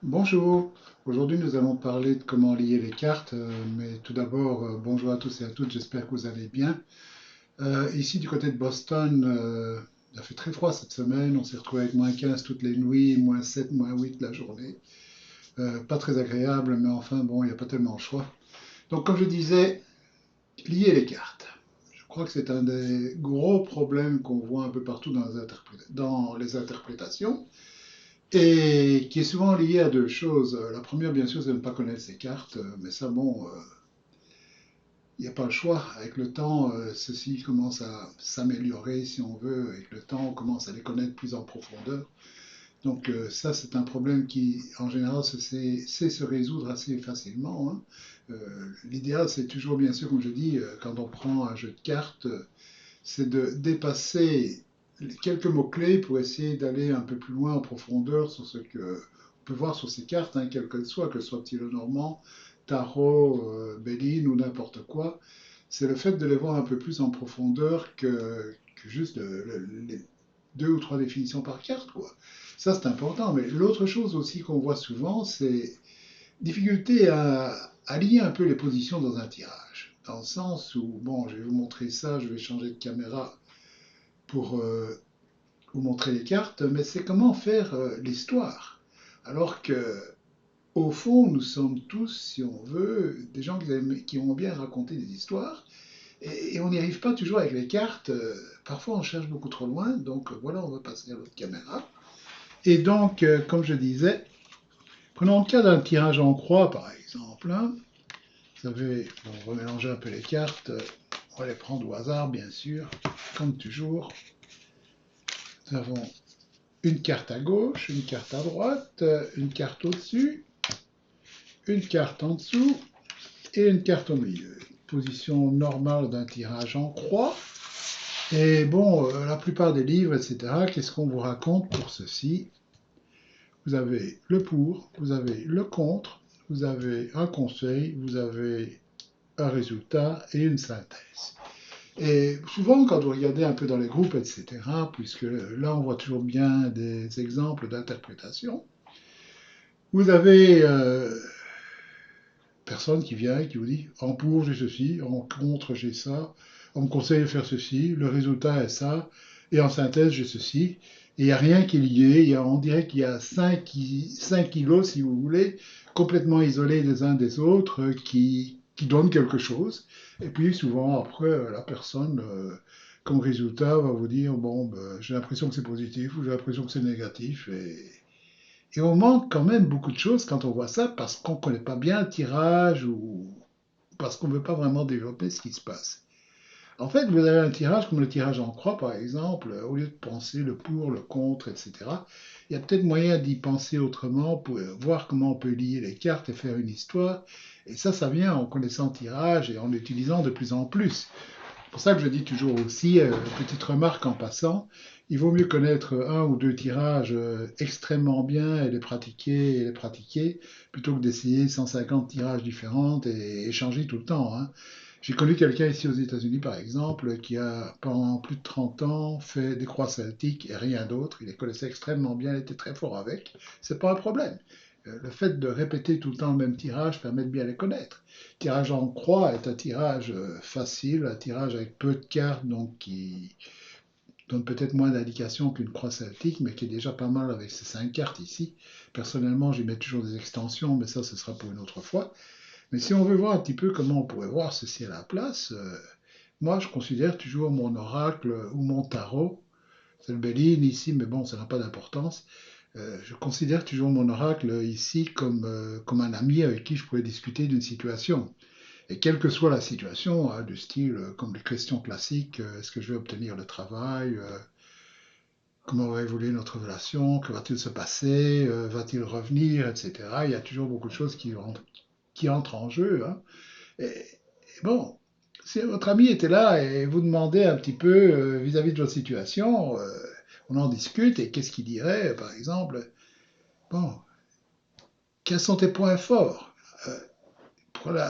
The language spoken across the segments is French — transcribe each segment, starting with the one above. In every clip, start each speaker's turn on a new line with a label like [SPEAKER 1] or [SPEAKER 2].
[SPEAKER 1] Bonjour, aujourd'hui nous allons parler de comment lier les cartes, mais tout d'abord bonjour à tous et à toutes, j'espère que vous allez bien. Ici du côté de Boston, il a fait très froid cette semaine, on s'est retrouvé avec -15 toutes les nuits, -7, -8 la journée. Pas très agréable, mais enfin bon, il n'y a pas tellement le choix. Donc comme je disais, lier les cartes. Je crois que c'est un des gros problèmes qu'on voit un peu partout dans les interprétations et qui est souvent lié à deux choses. La première, bien sûr, c'est de ne pas connaître ses cartes, mais ça, bon, il n'y a pas le choix. Avec le temps, ceci commence à s'améliorer, si on veut. Avec le temps, on commence à les connaître plus en profondeur. Donc ça, c'est un problème qui, en général, sait se résoudre assez facilement, hein. L'idéal, c'est toujours, bien sûr, comme je dis, quand on prend un jeu de cartes, c'est de dépasser quelques mots-clés pour essayer d'aller un peu plus loin en profondeur sur ce que on peut voir sur ces cartes, hein, quel que ce soit le normand, tarot, béline ou n'importe quoi. C'est le fait de les voir un peu plus en profondeur que juste les deux ou trois définitions par carte, quoi. Ça, c'est important. Mais l'autre chose aussi qu'on voit souvent, c'est difficulté à lier un peu les positions dans un tirage. Dans le sens où, bon, je vais vous montrer ça, je vais changer de caméra pour vous montrer les cartes, mais c'est comment faire l'histoire. Alors que, au fond, nous sommes tous, si on veut, des gens qui ont bien raconté des histoires, et on n'y arrive pas toujours avec les cartes. Parfois, on cherche beaucoup trop loin, donc voilà, on va passer à l'autre caméra. Et donc, comme je disais, prenons le cas d'un tirage en croix, par exemple, hein. Vous savez, on va mélanger un peu les cartes. On va les prendre au hasard, bien sûr, comme toujours. Nous avons une carte à gauche, une carte à droite, une carte au-dessus, une carte en dessous et une carte au milieu. Position normale d'un tirage en croix. Et bon, la plupart des livres, etc., qu'est-ce qu'on vous raconte pour ceci? Vous avez le pour, vous avez le contre, vous avez un conseil, vous avez un résultat et une synthèse. Et souvent, quand vous regardez un peu dans les groupes, etc., puisque là, on voit toujours bien des exemples d'interprétation, vous avez personne qui vient et qui vous dit en pour j'ai ceci, en contre j'ai ça, on me conseille de faire ceci, le résultat est ça, et en synthèse j'ai ceci. Et il n'y a rien qui est lié, on dirait qu'il y a 5 kilos, si vous voulez, complètement isolés les uns des autres, qui donnent quelque chose. Et puis souvent, après, la personne, comme résultat, va vous dire, bon, ben, j'ai l'impression que c'est positif ou j'ai l'impression que c'est négatif. Et on manque quand même beaucoup de choses quand on voit ça parce qu'on ne connaît pas bien le tirage ou parce qu'on ne veut pas vraiment développer ce qui se passe. En fait, vous avez un tirage comme le tirage en croix, par exemple, au lieu de penser le pour, le contre, etc., il y a peut-être moyen d'y penser autrement pour voir comment on peut lier les cartes et faire une histoire. Et ça vient en connaissant le tirage et en l'utilisant de plus en plus. C'est pour ça que je dis toujours aussi, petite remarque en passant, il vaut mieux connaître un ou deux tirages extrêmement bien et les pratiquer, plutôt que d'essayer 150 tirages différents et échanger tout le temps, hein. J'ai connu quelqu'un ici aux États-Unis, par exemple, qui a pendant plus de 30 ans fait des croix celtiques et rien d'autre. Il les connaissait extrêmement bien, il était très fort avec. C'est pas un problème. Le fait de répéter tout le temps le même tirage permet de bien les connaître. Le tirage en croix est un tirage facile, un tirage avec peu de cartes, donc qui donne peut-être moins d'indications qu'une croix celtique, mais qui est déjà pas mal avec ces 5 cartes ici. Personnellement, j'y mets toujours des extensions, mais ça, ce sera pour une autre fois. Mais si on veut voir un petit peu comment on pourrait voir ceci à la place, moi, je considère toujours mon oracle ou mon tarot. C'est le Béline ici, mais bon, ça n'a pas d'importance. Je considère toujours mon oracle ici comme un ami avec qui je pourrais discuter d'une situation. Et quelle que soit la situation, hein, du style comme les questions classiques, est-ce que je vais obtenir le travail, comment va évoluer notre relation, que va-t-il se passer, va-t-il revenir, etc. Il y a toujours beaucoup de choses qui entrent en jeu, hein. Et bon, si votre ami était là et vous demandait un petit peu vis-à-vis de votre situation, on en discute et qu'est-ce qu'il dirait, par exemple, bon, quels sont tes points forts euh,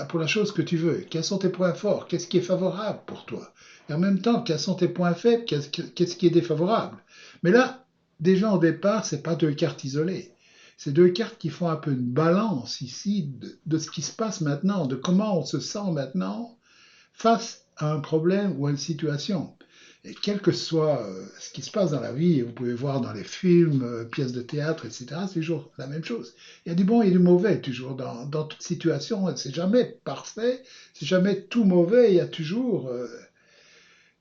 [SPEAKER 1] pour la chose que tu veux? Quels sont tes points forts? Qu'est-ce qui est favorable pour toi? Et en même temps, quels sont tes points faibles? Qu'est-ce qui est défavorable? Mais là, déjà au départ, c'est pas deux cartes isolées. ces deux cartes qui font un peu de balance ici de ce qui se passe maintenant, de comment on se sent maintenant face à un problème ou à une situation. Et quel que soit ce qui se passe dans la vie, vous pouvez voir dans les films, pièces de théâtre, etc., c'est toujours la même chose. Il y a du bon et du mauvais toujours dans toute situation. C'est jamais parfait, c'est jamais tout mauvais. Il y a toujours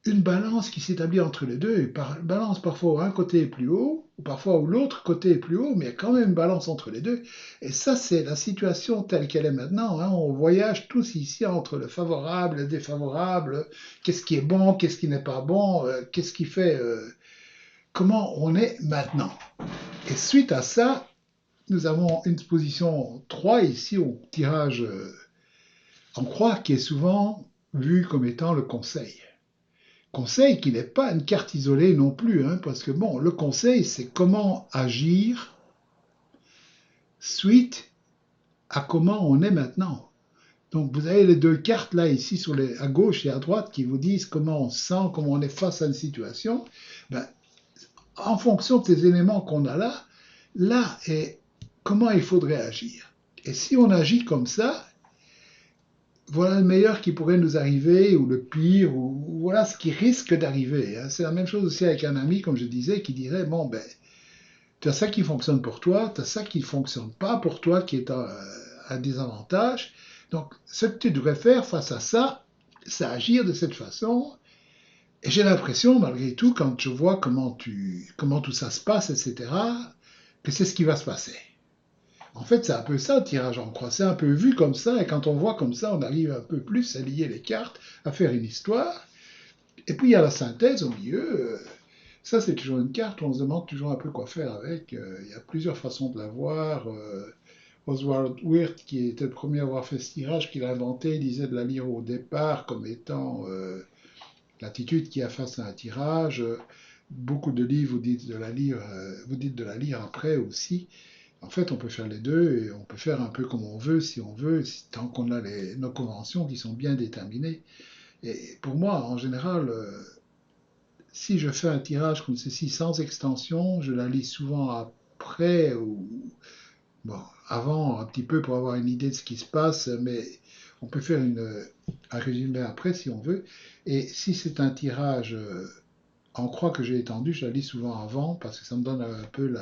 [SPEAKER 1] une balance qui s'établit entre les deux. Une balance parfois où un côté est plus haut, ou parfois où l'autre côté est plus haut, mais il y a quand même une balance entre les deux. Et ça, c'est la situation telle qu'elle est maintenant, hein. On voyage tous ici entre le favorable et le défavorable. Qu'est-ce qui est bon, qu'est-ce qui n'est pas bon, qu'est-ce qui fait, comment on est maintenant. Et suite à ça, nous avons une position 3 ici au tirage en croix qui est souvent vu comme étant le conseil. Conseil qui n'est pas une carte isolée non plus, hein, parce que bon, le conseil, c'est comment agir suite à comment on est maintenant. Donc vous avez les deux cartes là, ici, à gauche et à droite, qui vous disent comment on se sent, comment on est face à une situation. Ben, en fonction de ces éléments qu'on a là est comment il faudrait agir. Et si on agit comme ça, voilà le meilleur qui pourrait nous arriver, ou le pire, ou voilà ce qui risque d'arriver, hein. C'est la même chose aussi avec un ami, comme je disais, qui dirait, bon, ben, tu as ça qui fonctionne pour toi, tu as ça qui ne fonctionne pas pour toi, qui est un désavantage. Donc, ce que tu devrais faire face à ça, c'est agir de cette façon. Et j'ai l'impression, malgré tout, quand je vois comment tout ça se passe, etc., que c'est ce qui va se passer. En fait, c'est un peu ça, le tirage en croix. C'est un peu vu comme ça, et quand on voit comme ça, on arrive un peu plus à lier les cartes, à faire une histoire. Et puis, il y a la synthèse au milieu. Ça, c'est toujours une carte où on se demande toujours un peu quoi faire avec. Il y a plusieurs façons de la voir. Oswald Wirth, qui était le premier à avoir fait ce tirage, qui l'a inventé, disait de la lire au départ comme étant l'attitude qui a face à un tirage. Beaucoup de livres vous dites de la lire après aussi. En fait, on peut faire les deux et on peut faire un peu comme on veut, si on veut, tant qu'on a nos conventions qui sont bien déterminées. Et pour moi, en général, si je fais un tirage comme ceci sans extension, je la lis souvent après ou bon, avant un petit peu pour avoir une idée de ce qui se passe, mais on peut faire un résumé après si on veut. Et si c'est un tirage en croix que j'ai étendu, je la lis souvent avant parce que ça me donne un peu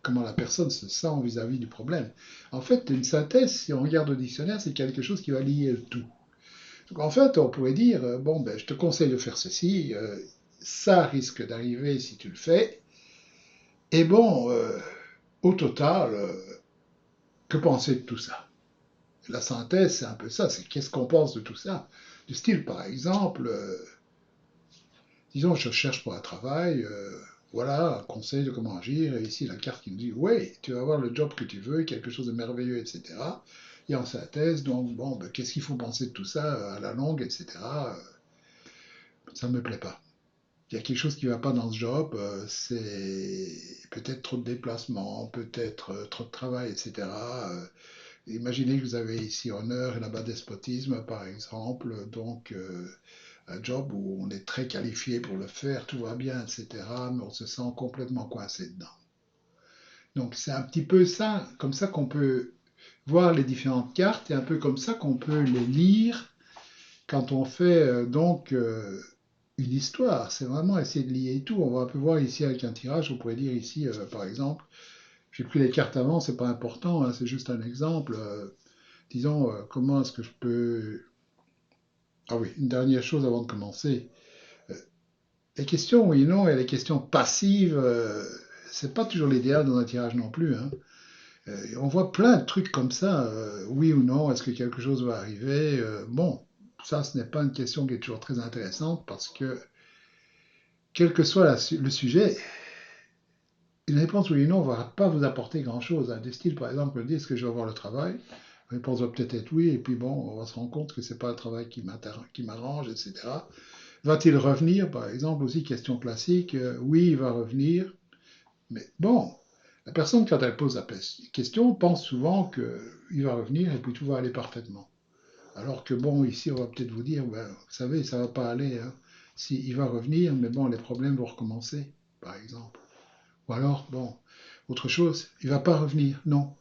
[SPEAKER 1] comment la personne se sent vis-à-vis du problème. En fait, une synthèse, si on regarde au dictionnaire, c'est quelque chose qui va lier le tout. Donc en fait, on pourrait dire, bon, ben, je te conseille de faire ceci, ça risque d'arriver si tu le fais, et bon, au total, que penser de tout ça? La synthèse, c'est un peu ça, c'est qu'est-ce qu'on pense de tout ça? Du style, par exemple, disons, je cherche pour un travail, voilà, un conseil de comment agir, et ici la carte qui me dit, oui, tu vas avoir le job que tu veux, quelque chose de merveilleux, etc. Et en synthèse, donc, bon, ben, qu'est-ce qu'il faut penser de tout ça à la longue, etc. Ça ne me plaît pas. Il y a quelque chose qui ne va pas dans ce job, c'est peut-être trop de déplacements, peut-être trop de travail, etc. Imaginez que vous avez ici honneur et là-bas despotisme, par exemple, donc un job où on est très qualifié pour le faire, tout va bien, etc., mais on se sent complètement coincé dedans. Donc c'est un petit peu ça, comme ça qu'on peut voir les différentes cartes et un peu comme ça qu'on peut les lire quand on fait une histoire. C'est vraiment essayer de lier tout. On va un peu voir ici avec un tirage, on pourrait dire ici, par exemple, j'ai pris les cartes avant, c'est pas important, hein, c'est juste un exemple. Disons, comment est-ce que je peux... Ah oui, une dernière chose avant de commencer. Euh, les questions oui et non et les questions passives, c'est pas toujours l'idéal dans un tirage non plus, hein. On voit plein de trucs comme ça, oui ou non, est-ce que quelque chose va arriver? Bon, ça, ce n'est pas une question qui est toujours très intéressante parce que, quel que soit le sujet, une réponse oui ou non ne va pas vous apporter grand-chose, hein. Des styles, par exemple, me dire est-ce que je vais avoir le travail? La réponse va peut-être être oui, et puis bon, on va se rendre compte que c'est pas un travail qui m'arrange, etc. Va-t-il revenir, par exemple, aussi question classique, oui, il va revenir, mais bon, la personne, quand elle pose la question, pense souvent qu'il va revenir et puis tout va aller parfaitement. Alors que bon, ici, on va peut-être vous dire, ben, vous savez, ça va pas aller, hein. Si, il va revenir, mais bon, les problèmes vont recommencer, par exemple. Ou alors, bon, Autre chose, il va pas revenir, non.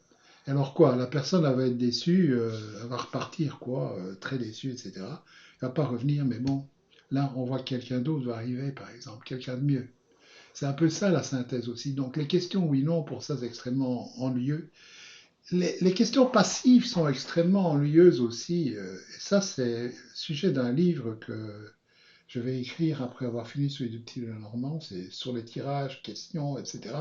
[SPEAKER 1] Alors quoi? La personne elle va être déçue, elle va repartir quoi, très déçue, etc. Elle va pas revenir, mais bon, là on voit que quelqu'un d'autre va arriver, par exemple, quelqu'un de mieux. C'est un peu ça la synthèse aussi. Donc les questions oui/non, pour ça c'est extrêmement ennuyeux. Les questions passives sont extrêmement ennuyeuses aussi. Et ça c'est le sujet d'un livre que je vais écrire après avoir fini celui du petit Lenormand, c'est sur les tirages, questions, etc.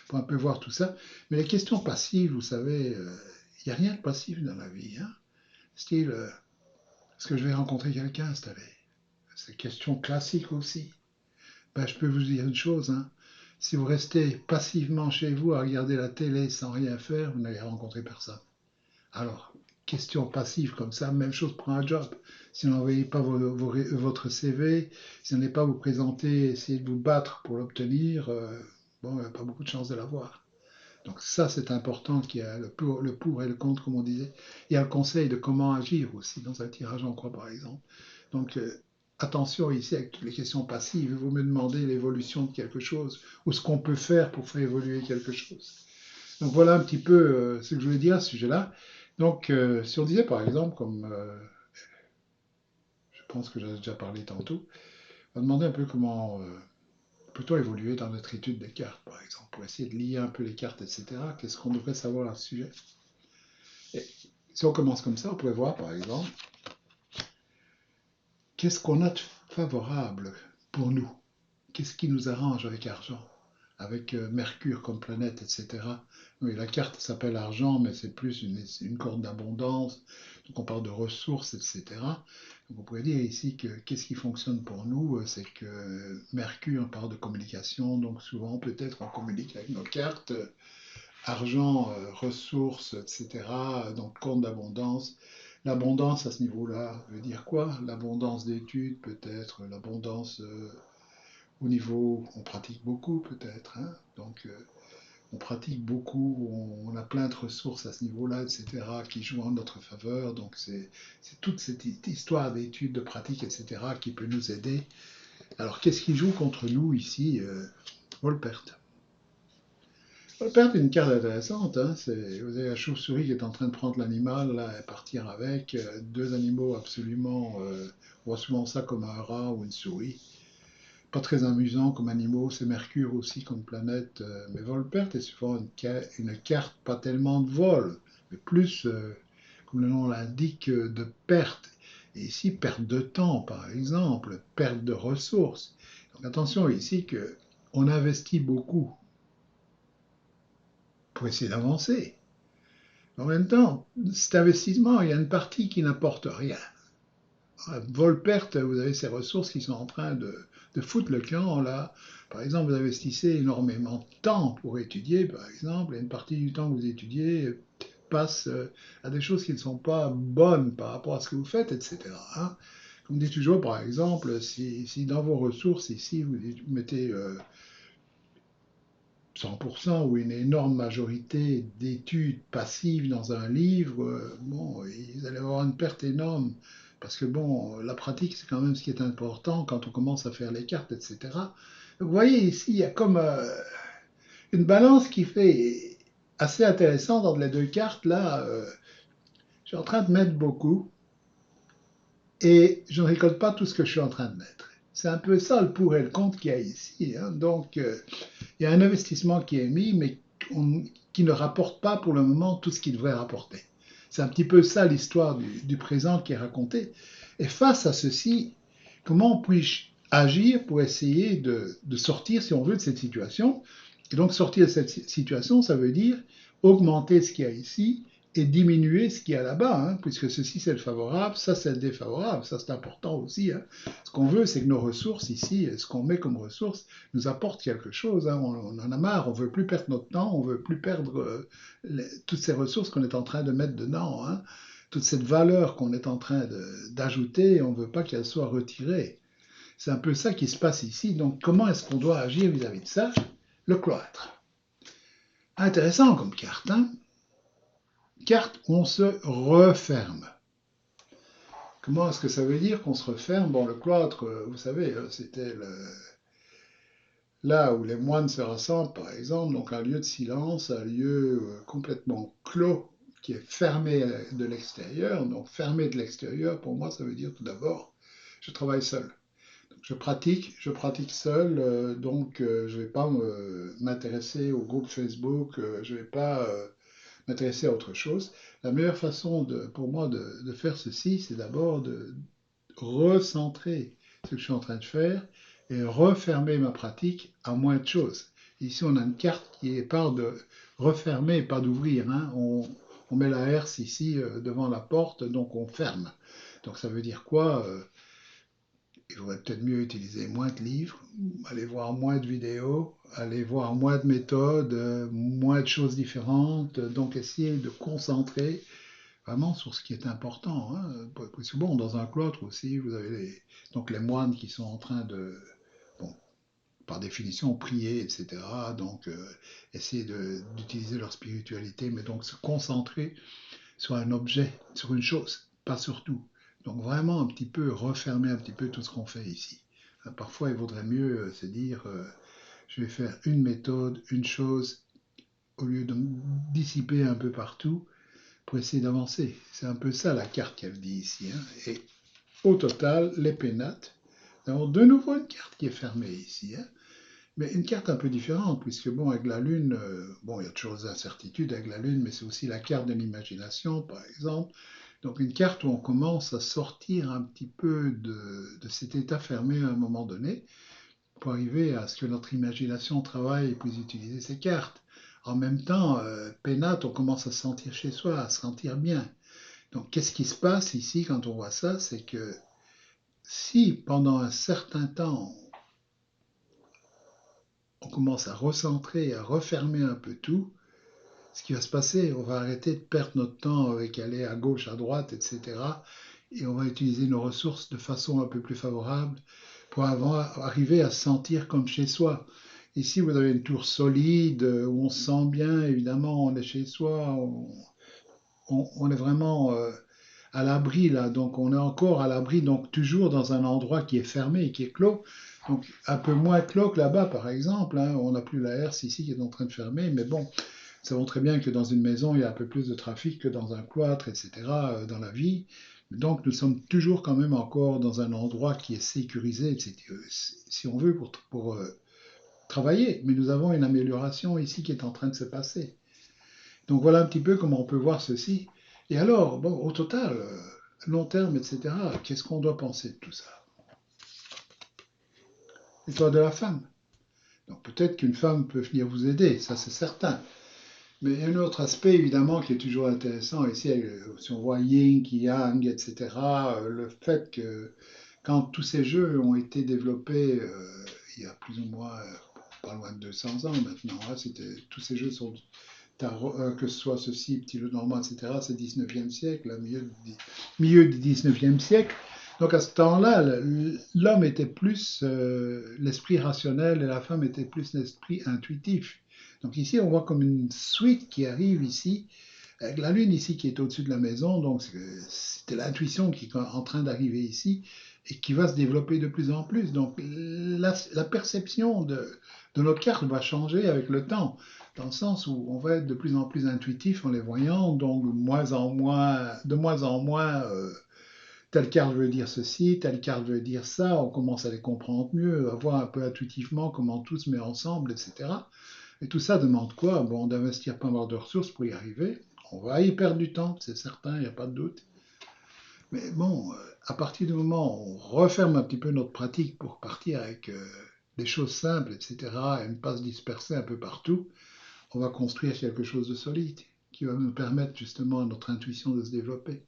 [SPEAKER 1] Pour un peu voir tout ça. Mais les questions passives, vous savez, il n'y a rien de passif dans la vie. Hein. Style, est-ce que je vais rencontrer quelqu'un cette année? C'est une question classique aussi. Ben, je peux vous dire une chose, hein. Si vous restez passivement chez vous à regarder la télé sans rien faire, vous n'allez rencontrer personne. Alors, question passive comme ça, même chose pour un job. Si vous n'envoyez pas votre CV, si vous n'allez pas vous présenter, essayer de vous battre pour l'obtenir, bon, il n'y a pas beaucoup de chances de l'avoir. Donc ça, c'est important qu'il y a le pour et le contre, comme on disait. Il y a le conseil de comment agir aussi dans un tirage en croix, par exemple. Donc attention ici avec toutes les questions passives. Vous me demandez l'évolution de quelque chose ou ce qu'on peut faire pour faire évoluer quelque chose. Donc voilà un petit peu ce que je voulais dire à ce sujet-là. Donc si on disait par exemple, comme je pense que j'en ai déjà parlé tantôt, on va demander un peu comment peut-on évoluer dans notre étude des cartes, par exemple, pour essayer de lier un peu les cartes, etc. Qu'est-ce qu'on devrait savoir à ce sujet? Et si on commence comme ça, on pourrait voir par exemple, qu'est-ce qu'on a de favorable pour nous? Qu'est-ce qui nous arrange avec argent? Avec Mercure comme planète, etc. Oui, la carte s'appelle argent, mais c'est plus une corde d'abondance. Donc on parle de ressources, etc. Donc on pourrait dire ici que qu'est-ce qui fonctionne pour nous? C'est que Mercure parle de communication, donc souvent peut-être on communique avec nos cartes. Argent, ressources, etc. Donc compte d'abondance. L'abondance à ce niveau-là veut dire quoi? L'abondance d'études peut-être, l'abondance au niveau, on pratique beaucoup peut-être, hein. Donc on pratique beaucoup, on a plein de ressources à ce niveau-là, etc., qui jouent en notre faveur. Donc c'est toute cette histoire d'études, de pratique, etc., qui peut nous aider. Alors qu'est-ce qui joue contre nous ici? Volpert. Volpert est une carte intéressante. Hein. Vous avez la chauve-souris qui est en train de prendre l'animal là, et partir avec. Deux animaux absolument, on voit souvent ça comme un rat ou une souris. Pas très amusant comme animaux, c'est Mercure aussi comme planète, mais Volpert est souvent une carte pas tellement de vol, mais plus, comme le nom l'indique, de perte. Et ici, perte de temps, par exemple, perte de ressources. Donc attention ici que on investit beaucoup pour essayer d'avancer. En même temps, cet investissement, il y a une partie qui n'apporte rien. Volperte, vous avez ces ressources qui sont en train de foutre le camp là. Par exemple, vous investissez énormément de temps pour étudier, par exemple, et une partie du temps que vous étudiez passe à des choses qui ne sont pas bonnes par rapport à ce que vous faites, etc. Hein. Comme on dit toujours, par exemple, si dans vos ressources ici, vous mettez 100% ou une énorme majorité d'études passives dans un livre, bon, vous allez avoir une perte énorme. Parce que bon, la pratique, c'est quand même ce qui est important quand on commence à faire les cartes, etc. Donc, vous voyez ici, il y a comme une balance qui fait assez intéressante entre les deux cartes. Là, je suis en train de mettre beaucoup et je ne récolte pas tout ce que je suis en train de mettre. C'est un peu ça le pour et le contre qu'il y a ici. Hein. Donc, il y a un investissement qui est mis, mais qui ne rapporte pas pour le moment tout ce qu'il devrait rapporter. C'est un petit peu ça l'histoire du présent qui est racontée. Et face à ceci, comment puis-je agir pour essayer de sortir, si on veut, de cette situation? Et donc sortir de cette situation, ça veut dire augmenter ce qu'il y a ici et diminuer ce qu'il y a là-bas, hein, puisque ceci c'est le favorable, ça c'est le défavorable, ça c'est important aussi. Hein. Ce qu'on veut, c'est que nos ressources ici, ce qu'on met comme ressources, nous apporte quelque chose. Hein. On en a marre, on veut plus perdre notre temps, on veut plus perdre toutes ces ressources qu'on est en train de mettre dedans, hein. Toute cette valeur qu'on est en train d'ajouter, on ne veut pas qu'elle soit retirée. C'est un peu ça qui se passe ici. Donc comment est-ce qu'on doit agir vis-à-vis de ça? Le cloître. Intéressant comme carte, hein? Carte où on se referme. Comment est-ce que ça veut dire qu'on se referme? Bon, le cloître, vous savez, c'était Là où les moines se rassemblent, par exemple, donc un lieu de silence, un lieu complètement clos, qui est fermé de l'extérieur. Donc fermé de l'extérieur, pour moi, ça veut dire tout d'abord, je travaille seul. Je pratique seul, donc je ne vais pas m'intéresser au groupe Facebook, je ne vais pas m'intéresser à autre chose. La meilleure façon pour moi de faire ceci, c'est d'abord de recentrer ce que je suis en train de faire et refermer ma pratique à moins de choses. Ici, on a une carte qui parle de refermer et pas d'ouvrir, hein. On met la herse ici devant la porte, donc on ferme. Donc ça veut dire quoi? Il faudrait peut-être mieux utiliser moins de livres, aller voir moins de vidéos, aller voir moins de méthodes, moins de choses différentes, donc essayer de concentrer vraiment sur ce qui est important, hein. Parce que bon, dans un cloître aussi, vous avez donc les moines qui sont en train de, bon, par définition, prier, etc. Donc, essayer d'utiliser leur spiritualité, mais donc se concentrer sur un objet, sur une chose, pas sur tout. Donc, vraiment un petit peu refermer un petit peu tout ce qu'on fait ici. Parfois, il vaudrait mieux se dire, je vais faire une méthode, une chose, au lieu de me dissiper un peu partout pour essayer d'avancer. C'est un peu ça la carte qu'elle dit ici, hein. Et au total, les pénates, nous avons de nouveau une carte qui est fermée ici, hein. Mais une carte un peu différente, puisque bon, avec la Lune, bon, il y a toujours des incertitudes avec la Lune, mais c'est aussi la carte de l'imagination, par exemple. Donc une carte où on commence à sortir un petit peu de cet état fermé à un moment donné, pour arriver à ce que notre imagination travaille et puisse utiliser ces cartes. En même temps, pénate, on commence à se sentir chez soi, à se sentir bien. Donc, qu'est-ce qui se passe ici quand on voit ça? C'est que si pendant un certain temps, on commence à recentrer, à refermer un peu tout, ce qui va se passer, on va arrêter de perdre notre temps avec aller à gauche, à droite, etc. Et on va utiliser nos ressources de façon un peu plus favorable pour arriver à se sentir comme chez soi. Ici, vous avez une tour solide où on se sent bien, évidemment, on est chez soi, on est vraiment à l'abri là, donc on est encore à l'abri, donc toujours dans un endroit qui est fermé et qui est clos, donc un peu moins clos que là-bas par exemple, hein. On n'a plus la herse ici qui est en train de fermer, mais bon, nous savons très bien que dans une maison il y a un peu plus de trafic que dans un cloître, etc., dans la vie, donc nous sommes toujours quand même encore dans un endroit qui est sécurisé, etc., si on veut, pour travailler, mais nous avons une amélioration ici qui est en train de se passer. Donc voilà un petit peu comment on peut voir ceci. Et alors, bon, au total, long terme, etc., qu'est-ce qu'on doit penser de tout ça? L'histoire de la femme. Donc peut-être qu'une femme peut venir vous aider, ça c'est certain. Mais il y a un autre aspect évidemment qui est toujours intéressant ici, si on voit Yin, Yang, etc., le fait que quand tous ces jeux ont été développés il y a plus ou moins pas loin de 200 ans maintenant, hein, tous ces jeux sont que ce soit ceci, Petit Le Normand, etc., c'est 19e siècle, milieu du 19e siècle. Donc à ce temps-là, l'homme était plus l'esprit rationnel et la femme était plus l'esprit intuitif. Donc ici, on voit comme une suite qui arrive ici, avec la lune ici qui est au-dessus de la maison, donc c'était l'intuition qui est en train d'arriver ici et qui va se développer de plus en plus. Donc la perception de nos cartes va changer avec le temps, dans le sens où on va être de plus en plus intuitif en les voyant, donc de moins en moins telle carte veut dire ceci, telle carte veut dire ça, on commence à les comprendre mieux, à voir un peu intuitivement comment tout se met ensemble, etc. Et tout ça demande quoi? Bon, d'investir pas mal de ressources pour y arriver. On va y perdre du temps, c'est certain, il n'y a pas de doute. Mais bon, à partir du moment où on referme un petit peu notre pratique pour partir avec des choses simples, etc., et ne pas se disperser un peu partout, on va construire quelque chose de solide qui va nous permettre justement à notre intuition de se développer.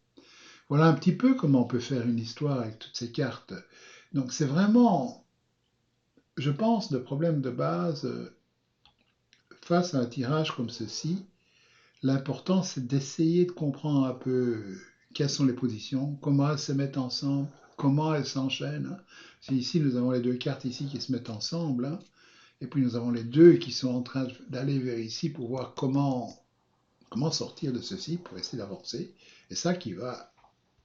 [SPEAKER 1] Voilà un petit peu comment on peut faire une histoire avec toutes ces cartes. Donc c'est vraiment, je pense, le problème de base face à un tirage comme ceci. L'important, c'est d'essayer de comprendre un peu quelles sont les positions, comment elles se mettent ensemble, comment elles s'enchaînent, hein. Ici, nous avons les deux cartes ici qui se mettent ensemble, hein. Et puis nous avons les deux qui sont en train d'aller vers ici pour voir comment sortir de ceci, pour essayer d'avancer. Et ça qui va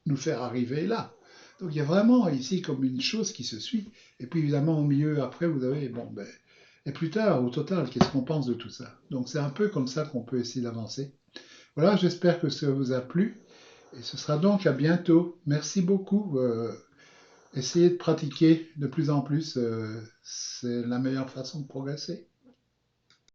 [SPEAKER 1] nous faire arriver là. Donc il y a vraiment ici comme une chose qui se suit. Et puis évidemment au milieu, après, vous avez, bon, ben, et plus tard, au total, qu'est-ce qu'on pense de tout ça? Donc c'est un peu comme ça qu'on peut essayer d'avancer. Voilà, j'espère que ça vous a plu et ce sera donc à bientôt. Merci beaucoup. Essayez de pratiquer de plus en plus, c'est la meilleure façon de progresser.